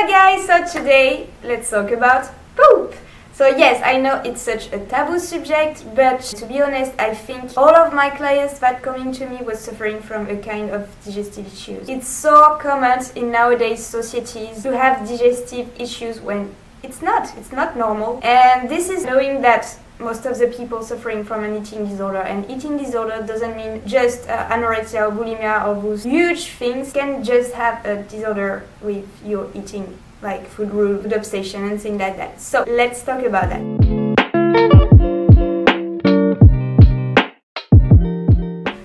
Hi guys, so today let's talk about poop. So yes, I know it's such a taboo subject, but to be honest, I think all of my clients that coming to me was suffering from a kind of digestive issues. It's so common in nowadays societies to have digestive issues when it's not normal. And this is knowing that most of the people suffering from an eating disorder, and eating disorder doesn't mean just anorexia or bulimia or those huge things. You can just have a disorder with your eating, like food obsession and things like that. So let's talk about that.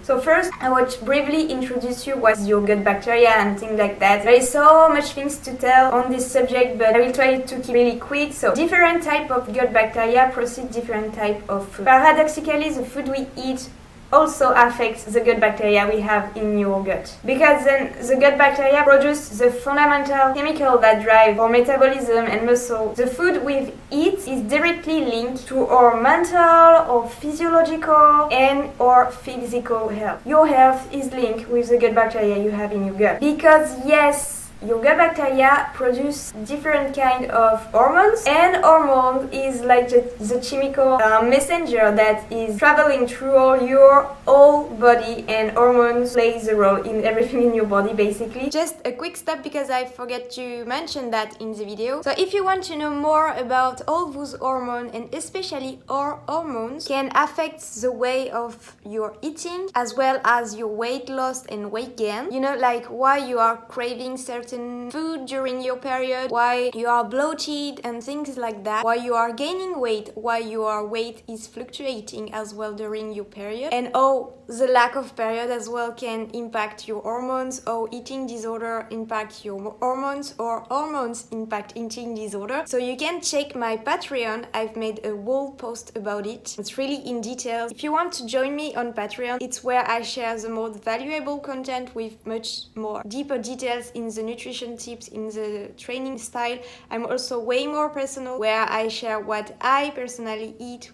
So first, I want to briefly introduce you what your gut bacteria and things like that. There is so much things to tell on this subject, but I will try to keep really quick. So different type of gut bacteria produce different type of food. Paradoxically, the food we eat also affects the gut bacteria we have in your gut, because then the gut bacteria produce the fundamental chemical that drive our metabolism and muscle. The food we eat is directly linked to our mental or physiological and or physical health. Your health is linked with the gut bacteria you have in your gut, because yes, your gut bacteria produce different kind of hormones, and hormone is like the chemical messenger that is traveling through all your whole body, and hormones plays a role in everything in your body basically. Just a quick stop because I forgot to mention that in the video. So if you want to know more about all those hormones, and especially our hormones can affect the way of your eating as well as your weight loss and weight gain, you know, like why you are craving certain food during your period, why you are bloated and things like that, why you are gaining weight, why your weight is fluctuating as well during your period, and how the lack of period as well can impact your hormones, or eating disorder impact your hormones, or hormones impact eating disorder. So you can check my Patreon. I've made a whole post about it. It's really in detail. If you want to join me on Patreon, it's where I share the most valuable content with much more deeper details in the nutrition tips, in the training style. I'm also way more personal, where I share what I personally eat,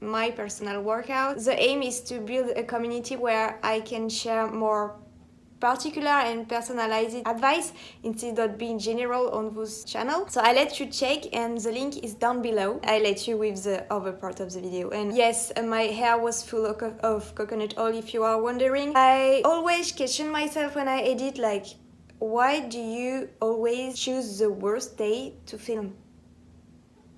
my personal workout. The aim is to build a community where I can share more particular and personalized advice instead of being general on this channel. So I let you check, and the link is down below. I let you with the other part of the video. And yes, my hair was full of coconut oil, if you are wondering. I always question myself when I edit, like, why do you always choose the worst day to film?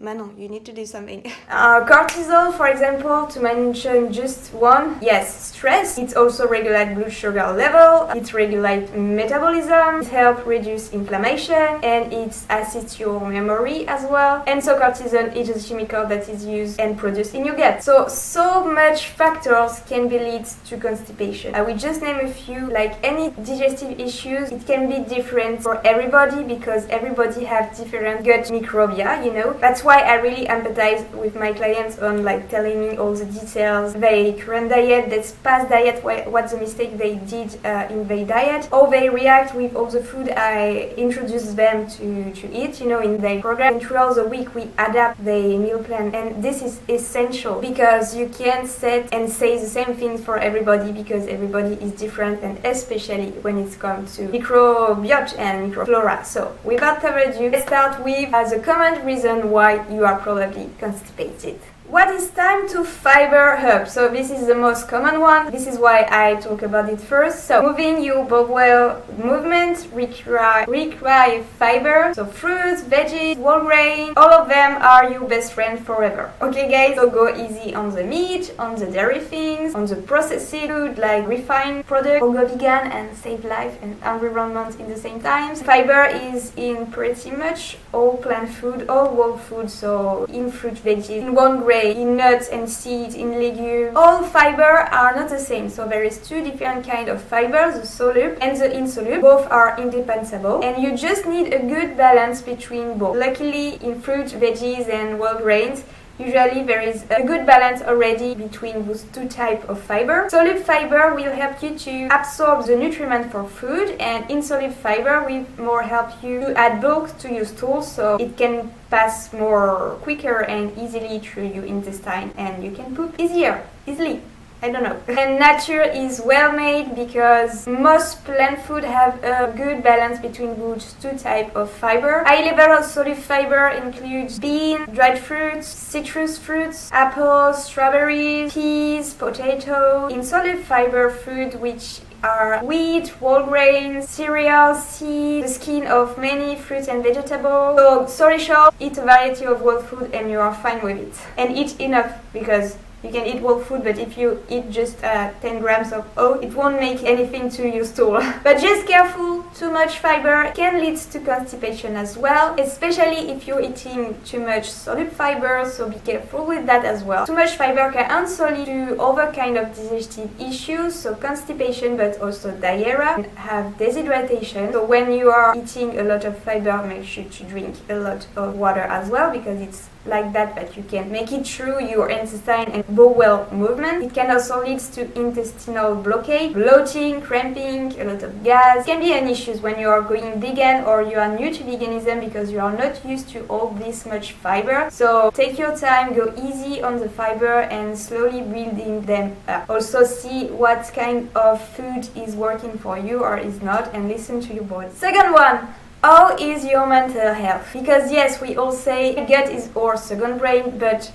Manon, you need to do something. Cortisol, for example, to mention just one. Yes, stress. It also regulates blood sugar level. It regulates metabolism. It helps reduce inflammation, and it assists your memory as well. And so cortisol is a chemical that is used and produced in your gut. So much factors can be lead to constipation. I will just name a few. Like any digestive issues, it can be different for everybody, because everybody have different gut microbiota, you know. That's why I really empathize with my clients on like telling me all the details, their current diet, their past diet, what the mistake they did in their diet, how they react with all the food I introduce them to eat, you know, in their program. And throughout the week we adapt the meal plan, and this is essential, because you can't set and say the same things for everybody, because everybody is different, and especially when it comes to microbiota and microflora. So without further ado, let's start with the common reason why you are probably constipated. What is time to fiber up? So this is the most common one. This is why I talk about it first. So moving your bowel movement require fiber. So fruits, veggies, whole grain, all of them are your best friend forever. Okay guys, so go easy on the meat, on the dairy things, on the processed food like refined product, or go vegan and save life and environment in the same time. Fiber is in pretty much all plant food, all whole food, so in fruit, veggies, in one grain, in nuts and seeds, in legumes. All fiber are not the same, so there is two different kind of fiber, the soluble and the insoluble. Both are indispensable, and you just need a good balance between both. Luckily, in fruit, veggies and whole grains, usually there is a good balance already between those two types of fiber. Soluble fiber will help you to absorb the nutriment for food, and insoluble fiber will more help you to add bulk to your stool, so it can pass more quicker and easily through your intestine, and you can poop easily. I don't know. And nature is well made because most plant food have a good balance between those two types of fiber. High level of solid fiber includes beans, dried fruits, citrus fruits, apples, strawberries, peas, potatoes. In solid fiber food, which are wheat, whole grains, cereals, seeds, the skin of many fruits and vegetables. So, sorry short, eat a variety of whole food and you are fine with it. And eat enough, because you can eat whole food, but if you eat just 10 grams of oat, it won't make anything to your stool. But just careful, too much fiber can lead to constipation as well, especially if you're eating too much solid fiber, so be careful with that as well. Too much fiber can also lead to other kind of digestive issues, so constipation, but also diarrhea, and have dehydration. So when you are eating a lot of fiber, make sure to drink a lot of water as well, because it's like that, but you can make it through your intestine and bowel movement. It can also lead to intestinal blockade, bloating, cramping, a lot of gas. It can be an issue when you are going vegan or you are new to veganism because you are not used to all this much fiber. So take your time, go easy on the fiber and slowly building them up. Also see what kind of food is working for you or is not, and listen to your body. Second one, how is your mental health? Because yes, we all say gut is our second brain, but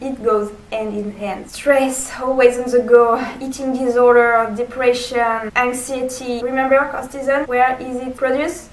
it goes hand in hand. Stress, always on the go, eating disorder, depression, anxiety. Remember cortisol? Where is it produced?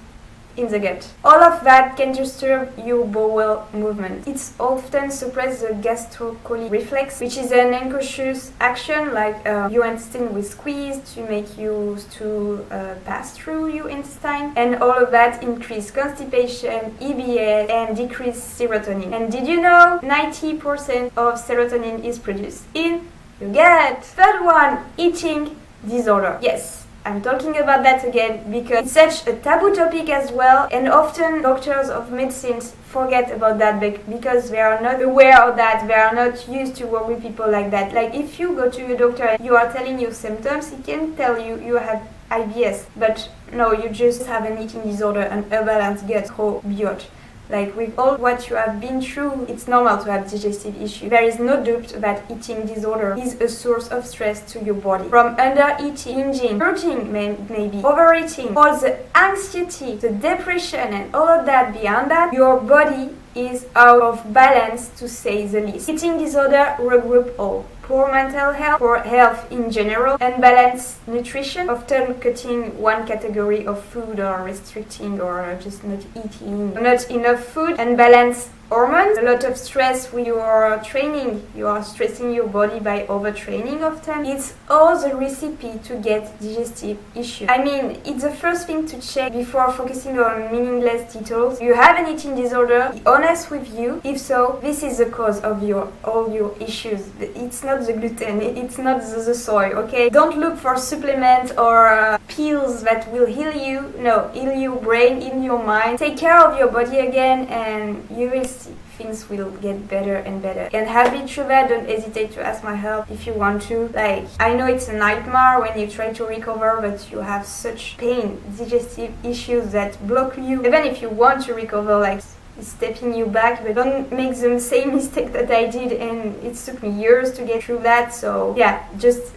In the gut. All of that can disturb your bowel movement. It's often suppress the gastrocolic reflex, which is an unconscious action, like your intestine will squeeze to make you to pass through your intestine, and all of that increase constipation, EBS, and decrease serotonin. And did you know 90% of serotonin is produced in your gut? Third one, eating disorder. Yes, I'm talking about that again because it's such a taboo topic as well, and often doctors of medicine forget about that because they are not aware of that. They are not used to work with people like that. Like if you go to your doctor and you are telling your symptoms, he can tell you you have IBS, but no, you just have an eating disorder, an imbalanced gut microbiota. Like with all what you have been through, it's normal to have digestive issues. There is no doubt that eating disorder is a source of stress to your body. From undereating, binging, hurting maybe, overeating, all the anxiety, the depression and all of that beyond that, your body is out of balance to say the least. Eating disorder regroup all. Poor mental health, poor health in general, unbalanced nutrition, often cutting one category of food or restricting or just not eating, not enough food, unbalanced hormones, a lot of stress with your training, you are stressing your body by overtraining often. It's all the recipe to get digestive issues. I mean, it's the first thing to check before focusing on meaningless details. You have an eating disorder, be honest with you. If so, this is the cause of all your issues. It's not the gluten, it's not the soy, okay? Don't look for supplements or pills that will heal you. No, heal your brain, heal your mind. Take care of your body again and you will see things will get better and better. And have been through that, don't hesitate to ask my help if you want to. Like, I know it's a nightmare when you try to recover, but you have such pain, digestive issues that block you. Even if you want to recover, like, it's stepping you back, but don't make the same mistake that I did, and it took me years to get through that. So yeah, just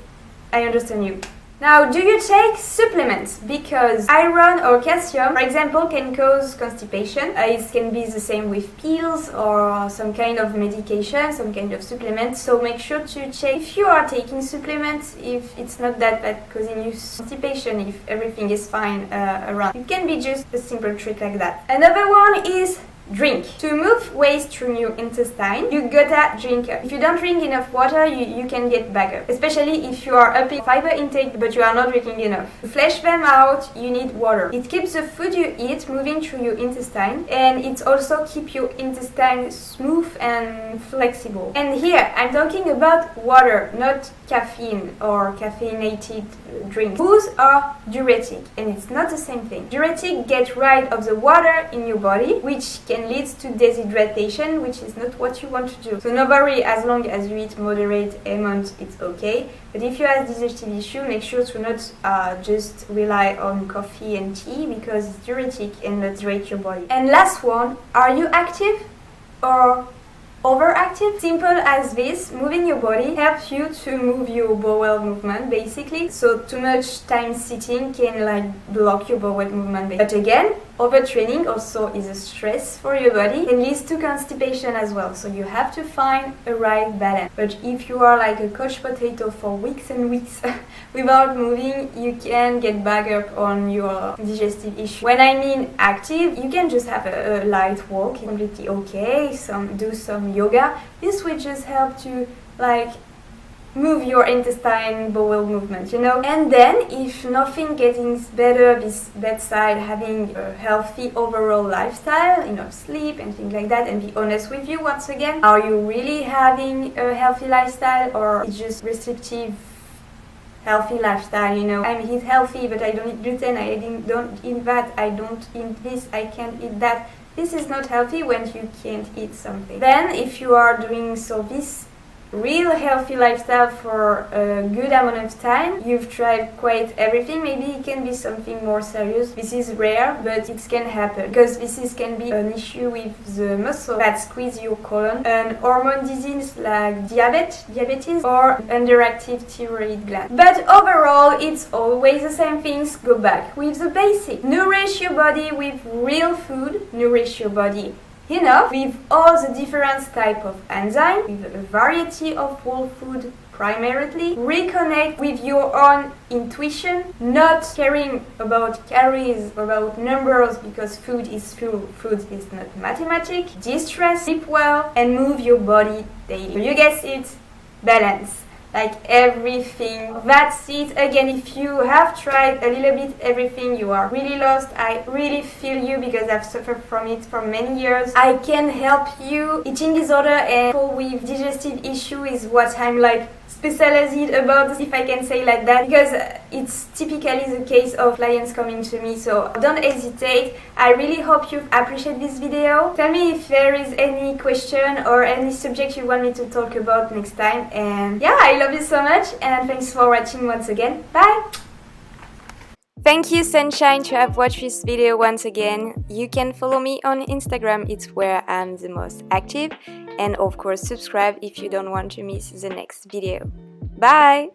I understand you. Now, do you take supplements? Because iron or calcium, for example, can cause constipation. It can be the same with pills or some kind of medication, some kind of supplement. So make sure to check if you are taking supplements, if it's not that bad causing you constipation, if everything is fine around. It can be just a simple trick like that. Another one is drink. To move waste through your intestine, you gotta drink. If you don't drink enough water, you can get back up. Especially if you are upping fiber intake but you are not drinking enough. To flush them out, you need water. It keeps the food you eat moving through your intestine, and it also keeps your intestine smooth and flexible. And here, I'm talking about water, not caffeine or caffeinated drinks. Booze are diuretic, and it's not the same thing. Diuretic get rid of the water in your body, which can lead to dehydration, which is not what you want to do. So no worry, as long as you eat moderate amounts, it's okay. But if you have digestive issue, make sure to not just rely on coffee and tea, because it's diuretic and not hydrate your body. And last one, are you active or overactive. Simple as this, moving your body helps you to move your bowel movement basically. So too much time sitting can like block your bowel movement. But again, overtraining also is a stress for your body and leads to constipation as well. So you have to find a right balance. But if you are like a couch potato for weeks and weeks without moving, you can get back up on your digestive issue. When I mean active, you can just have a light walk, completely okay. Do some yoga. This will just help to like move your intestine bowel movement, you know. And then if nothing getting better bedside having a healthy overall lifestyle, enough sleep and things like that, and be honest with you once again, are you really having a healthy lifestyle or it's just restrictive healthy lifestyle, you know? I eat healthy but I don't eat gluten, I don't eat that, I don't eat this, I can't eat that. This is not healthy when you can't eat something. Then if you are doing this real healthy lifestyle for a good amount of time, you've tried quite everything, maybe it can be something more serious. This is rare, but it can happen because this can be an issue with the muscle that squeeze your colon, an hormone disease like diabetes, or underactive thyroid gland. But overall, it's always the same things. Go back with the basic. Nourish your body with real food. Nourish your body enough with all the different type of enzyme, with a variety of whole food primarily. Reconnect with your own intuition, not caring about calories, about numbers, because food is fuel, food is not mathematics. Distress, sleep well, and move your body daily. You guess it, balance. Like everything. That's it. Again, if you have tried a little bit everything, you are really lost, I really feel you because I've suffered from it for many years. I can help you. Eating disorder and people with digestive issue is what I'm like specialized about, if I can say like that, because it's typically the case of clients coming to me, so don't hesitate. I really hope you appreciate this video. Tell me if there is any question or any subject you want me to talk about next time, and yeah, I love you so much and thanks for watching once again. Bye! Thank you, Sunshine, to have watched this video once again. You can follow me on Instagram, it's where I'm the most active. And of course, subscribe if you don't want to miss the next video. Bye!